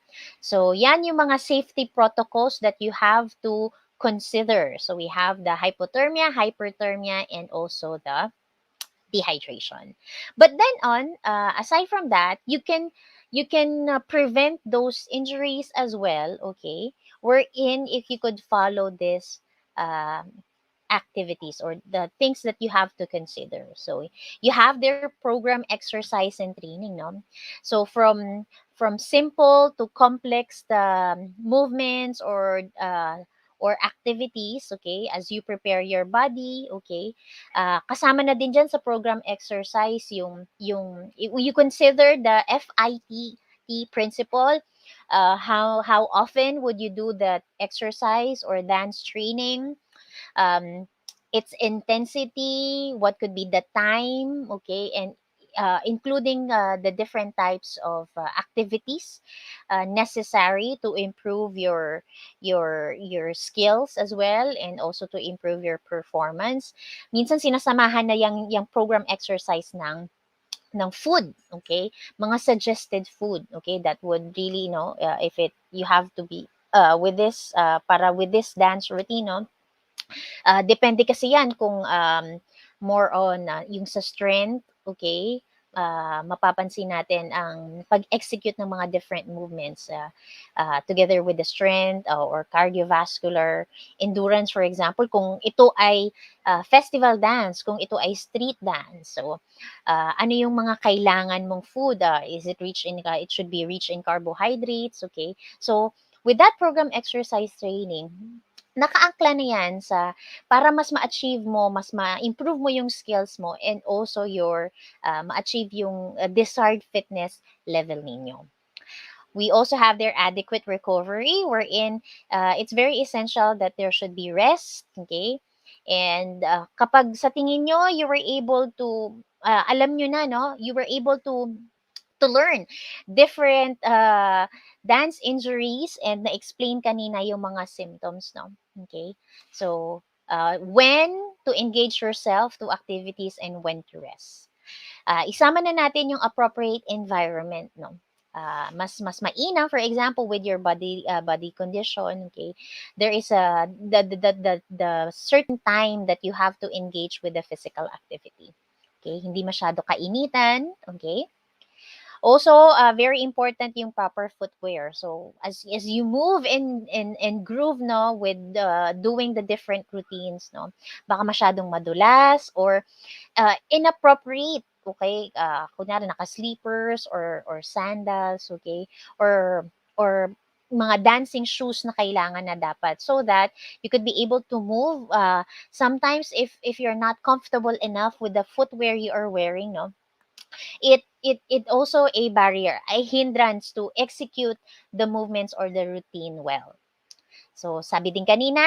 So, yan yung mga safety protocols that you have to consider. So, we have the hypothermia, hyperthermia, and also the dehydration. But then aside from that, you can prevent those injuries as well. Okay, wherein if you could follow this activities or the things that you have to consider. So you have their program exercise and training, no? So from simple to complex movements or activities, okay, as you prepare your body, okay. Kasama na din dyan sa program exercise you consider the FIT principle. How often would you do that exercise or dance training, um, its intensity, what could be the time, okay, and including the different types of activities necessary to improve your skills as well, and also to improve your performance. Minsan sinasamahan na yung program exercise ng food, okay, mga suggested food, okay, that would really, if it you have to be with this para with this dance routine, no. Depende kasi yan kung more on yung sa strength, okay? Mapapansin natin ang pag-execute ng mga different movements together with the strength or cardiovascular endurance, for example, kung ito ay festival dance, kung ito ay street dance. So, ano yung mga kailangan mong food? Is it rich in, it should be rich in carbohydrates, okay? So, with that program exercise training, nakaangkla na yan sa para mas ma-achieve mo, mas ma-improve mo yung skills mo, and also your ma-achieve yung desired fitness level ninyo. We also have their adequate recovery, wherein it's very essential that there should be rest, okay? And kapag sa tingin nyo, you were able to, alam nyo na, no? You were able to learn different dance injuries, and na-explain kanina yung mga symptoms, no? Okay? So, when to engage yourself to activities and when to rest. Isama na natin yung appropriate environment, no? Mas mainam, for example, with your body condition, okay, there is the certain time that you have to engage with the physical activity, okay, hindi masyado kainitan, okay. Also, very important yung proper footwear. So, as you move and groove, no, with doing the different routines, no, baka masyadong madulas or inappropriate, okay? Kunyari naka-sleepers or sandals, okay? Or mga dancing shoes na kailangan na dapat, so that you could be able to move. Sometimes if you're not comfortable enough with the footwear you are wearing, no, it also a barrier, a hindrance to execute the movements or the routine well. So, sabi din kanina,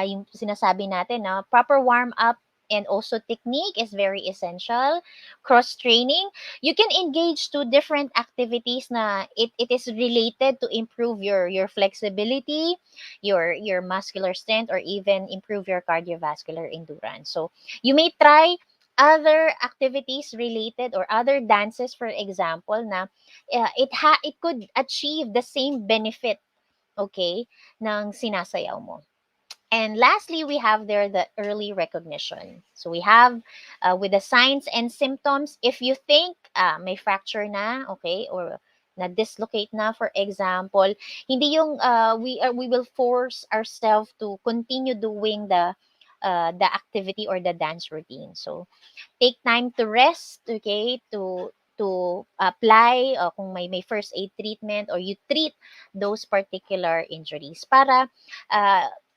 yung sinasabi natin, no, proper warm-up and also technique is very essential. Cross-training, you can engage to different activities na it is related to improve your flexibility, your muscular strength, or even improve your cardiovascular endurance. So, you may try other activities related or other dances, for example, na it could achieve the same benefit, okay, ng sinasayaw mo. And lastly, we have there the early recognition. So we have with the signs and symptoms, if you think may fracture na, okay, or na dislocate na, for example, hindi yung we will force ourselves to continue doing the activity or the dance routine. So take time to rest, okay, to apply kung may first aid treatment, or you treat those particular injuries para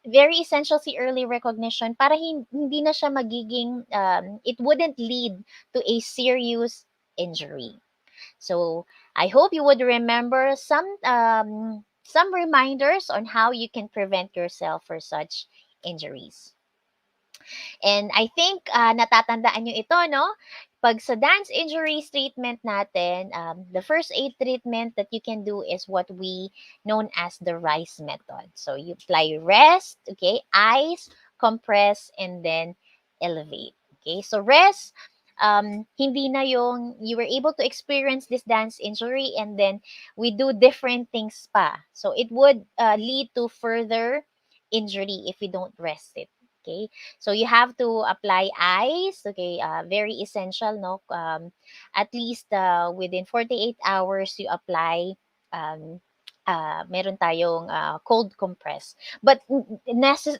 very essential si early recognition para hindi na siya magiging it wouldn't lead to a serious injury. So I hope you would remember some reminders on how you can prevent yourself for such injuries. And I think natatandaan nyo ito, no? Pag sa dance injuries treatment natin, the first aid treatment that you can do is what we known as the RICE method. So you apply rest, okay, ice, compress, and then elevate. Okay, so rest, hindi na yung you were able to experience this dance injury and then we do different things pa. So it would lead to further injury if we don't rest it. Okay, so you have to apply ice. Okay, very essential, no? At least within 48 hours, you apply meron tayong cold compress. But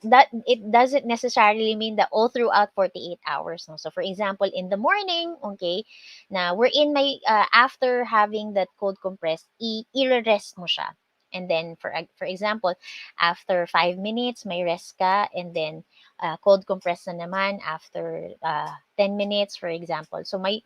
that it doesn't necessarily mean that all throughout 48 hours. No? So for example, in the morning, okay, na we're in my, after having that cold compress, i-rest mo siya. And then, for example, after 5 minutes, may rest ka, and then cold compress na naman after 10 minutes, for example. So may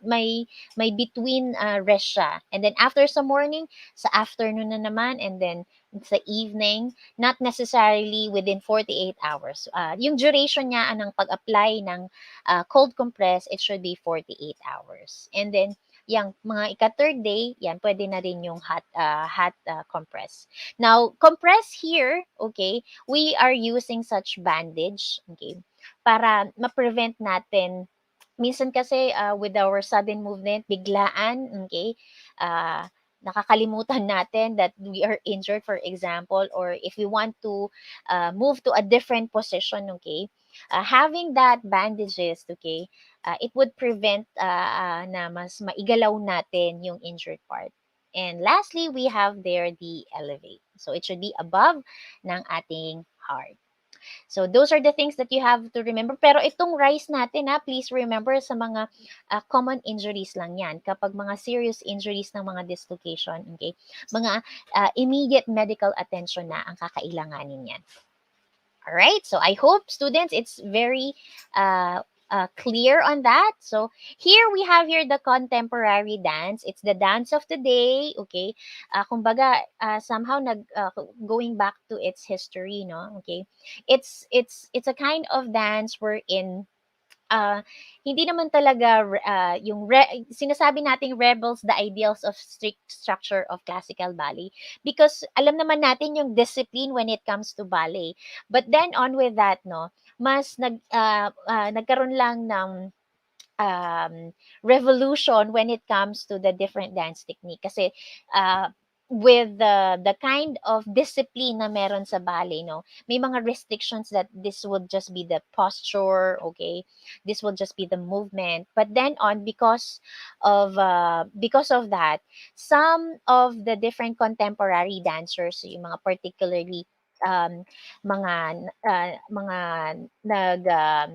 between rest siya. And then after sa morning, sa afternoon na naman, and then sa evening, not necessarily within 48 hours. Yung duration niya ng pag-apply ng cold compress, it should be 48 hours. And then, yung mga ika-third day, yan, pwede na rin yung hot compress. Now, compress here, okay, we are using such bandage, okay, para ma-prevent natin. Minsan kasi with our sudden movement, biglaan, okay, nakakalimutan natin that we are injured, for example, or if we want to move to a different position, okay, having that bandages, okay, it would prevent na mas maigalaw natin yung injured part. And lastly, we have there the elevate. So it should be above ng ating heart. So those are the things that you have to remember. Pero itong rise natin, please remember sa mga common injuries lang yan. Kapag mga serious injuries ng mga dislocation, okay, mga immediate medical attention na ang kakailanganin yan. All right, so I hope students, it's very clear on that. So here we have here the contemporary dance. It's the dance of the day, okay? Kumbaga, somehow going back to its history, no? Okay, it's a kind of dance wherein hindi naman talaga sinasabi nating rebels the ideals of strict structure of classical ballet because alam naman natin yung discipline when it comes to ballet. But then on with that, no, mas nagkaroon lang ng revolution when it comes to the different dance technique kasi with the kind of discipline na meron sa ballet, no, may mga restrictions that this would just be the posture, okay, this will just be the movement. But then on, because of that, some of the different contemporary dancers, yung mga particularly um, mga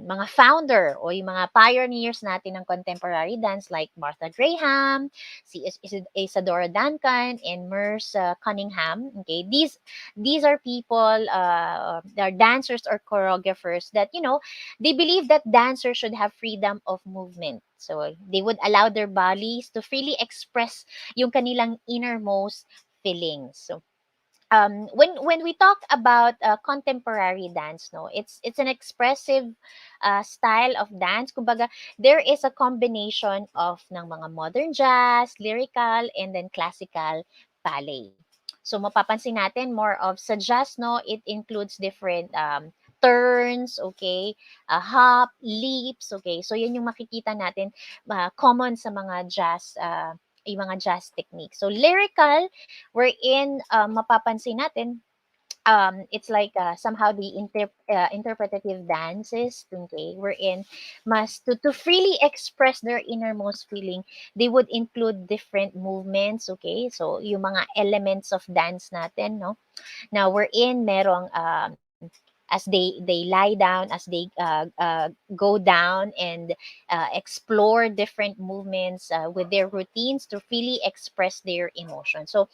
mga founder o yung mga pioneers natin ng contemporary dance like Martha Graham, si Isadora Duncan, and Merce Cunningham. Okay, these are people, they're dancers or choreographers that they believe that dancers should have freedom of movement. So they would allow their bodies to freely express yung kanilang innermost feelings. So when we talk about contemporary dance, no, it's an expressive style of dance. Kumbaga, there is a combination of ng mga modern jazz, lyrical, and then classical ballet. So mapapansin natin more of sa jazz, no, it includes different turns, okay, hop, leaps, okay. So yan yung makikita natin common sa mga jazz yung mga jazz techniques. So lyrical, wherein mapapansin natin, it's like somehow the interpretative dances, okay, wherein to freely express their innermost feeling, they would include different movements, okay. So yung mga elements of dance natin, no, now wherein merong as they lie down, as they go down and explore different movements with their routines to freely express their emotions. So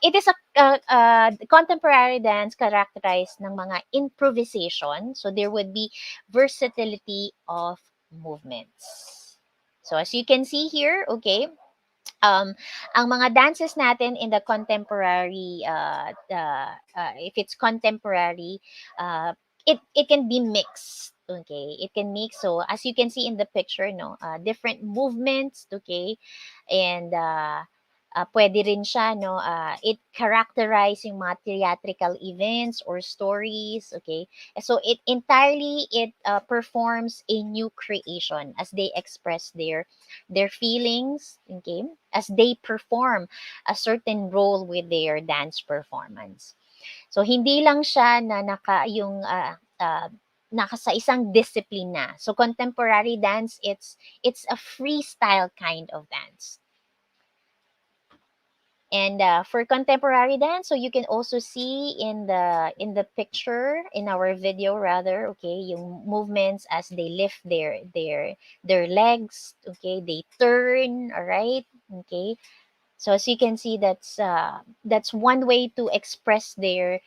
it is a contemporary dance characterized ng mga improvisation. So there would be versatility of movements. So as you can see here, okay, ang mga dances natin in the contemporary, if it's contemporary, it can be mixed. Okay, it can mix. So as you can see in the picture, no, different movements. Okay, and pwede rin siya, no, it characterize yung mga theatrical events or stories, okay? So it performs a new creation as they express their feelings, okay? As they perform a certain role with their dance performance. So hindi lang siya na naka sa isang disiplina. So contemporary dance, it's a freestyle kind of dance. And for contemporary dance, so you can also see in the picture, in our video rather, okay, yung movements as they lift their legs, okay, they turn, all right, okay. So as you can see, that's one way to express the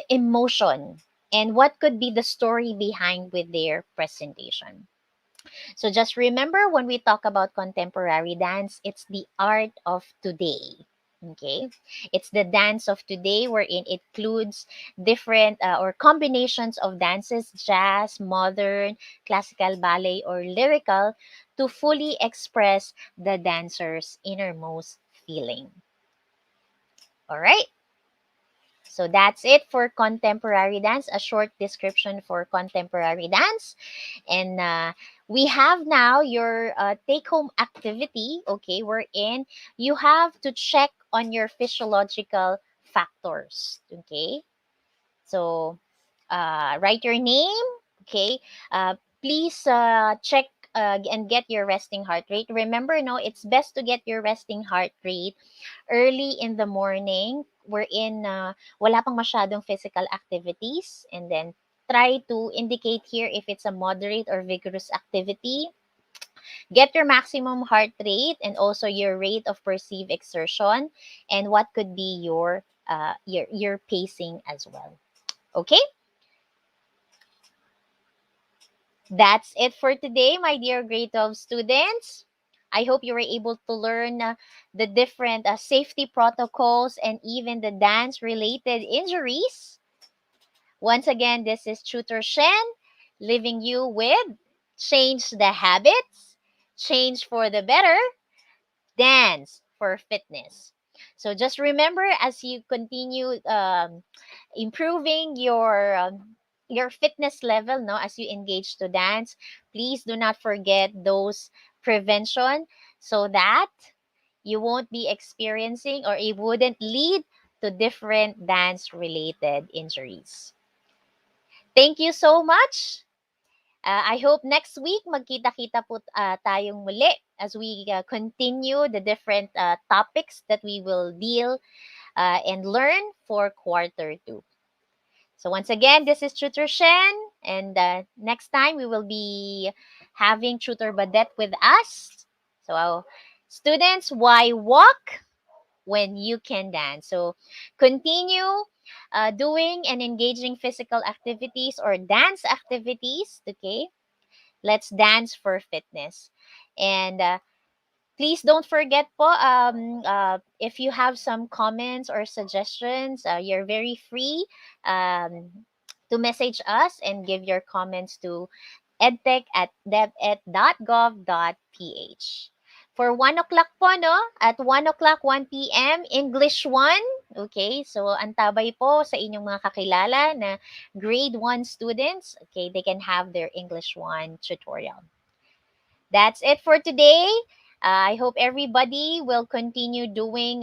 emotion and what could be the story behind with their presentation. So just remember, when we talk about contemporary dance, it's the art of today. Okay, it's the dance of today, wherein it includes different or combinations of dances, jazz, modern, classical, ballet, or lyrical, to fully express the dancer's innermost feeling. All right. So that's it for contemporary dance, a short description for contemporary dance. And we have now your take-home activity, okay, wherein you have to check on your physiological factors, okay? So write your name, okay? Please check and get your resting heart rate. Remember, no, it's best to get your resting heart rate early in the morning, wherein wala pang masyadong physical activities, and then try to indicate here if it's a moderate or vigorous activity. Get your maximum heart rate and also your rate of perceived exertion, and what could be your pacing as well. Okay? That's it for today, my dear grade 12 students. I hope you were able to learn the different safety protocols and even the dance-related injuries. Once again, this is Tutor Shen, leaving you with change the habits, change for the better, dance for fitness. So just remember, as you continue improving your fitness level, no, as you engage to dance, please do not forget those prevention, so that you won't be experiencing, or it wouldn't lead to different dance related injuries. Thank you so much. I hope next week magkita-kita po tayong muli as we continue the different topics that we will deal and learn for quarter 2. So once again, this is Tutor Shen, and next time we will be having Tutor Badet with us. So students, why walk when you can dance? So continue doing and engaging physical activities or dance activities, okay? Let's dance for fitness. And please don't forget po, if you have some comments or suggestions, you're very free to message us and give your comments to edtech@deped.gov.ph. For 1 o'clock po, no? At 1 o'clock, 1 p.m., English 1. Okay, so antabay po sa inyong mga kakilala na grade 1 students. Okay, they can have their English 1 tutorial. That's it for today. I hope everybody will continue doing,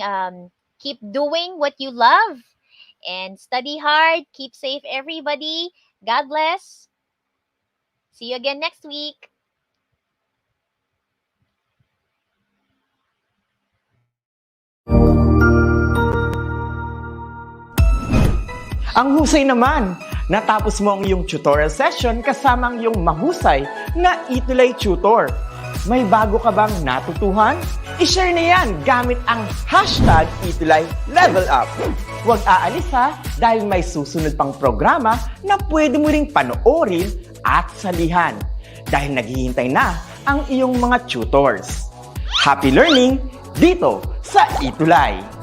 keep doing what you love, and study hard. Keep safe, everybody. God bless. See you again next week. Ang husay naman! Natapos mo ang iyong tutorial session kasama ang iyong mahusay na ETUlay tutor. May bago ka bang natutuhan? I-share na yan gamit ang hashtag #ETUlayLevelUp. Huwag aalis ha, dahil may susunod pang programa na pwede mo ring panoorin at salihan. Dahil naghihintay na ang iyong mga tutors. Happy learning dito sa ETUlay!